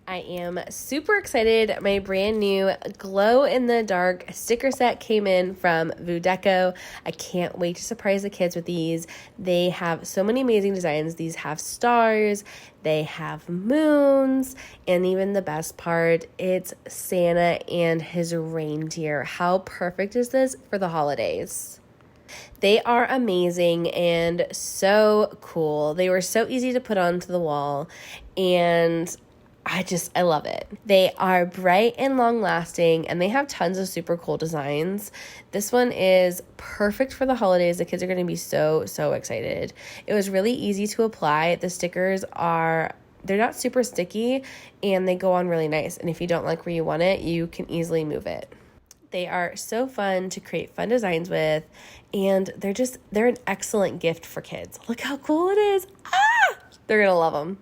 I am super excited. My brand new glow in the dark sticker set came in from VUDECO. I can't wait to surprise the kids with these. They have so many amazing designs. These have stars, they have moons, and even the best part, it's Santa and his reindeer. How perfect is this for the holidays? They are amazing and so cool. They were so easy to put onto the wall, and I love it. They are bright and long lasting, and they have tons of super cool designs. This one is perfect for the holidays. The kids are going to be so excited. It was really easy to apply. The stickers they're not super sticky, and they go on really nice. And if you don't like where you want it, you can easily move it. They are so fun to create fun designs with, and they're an excellent gift for kids. Look how cool it is. They're going to love them.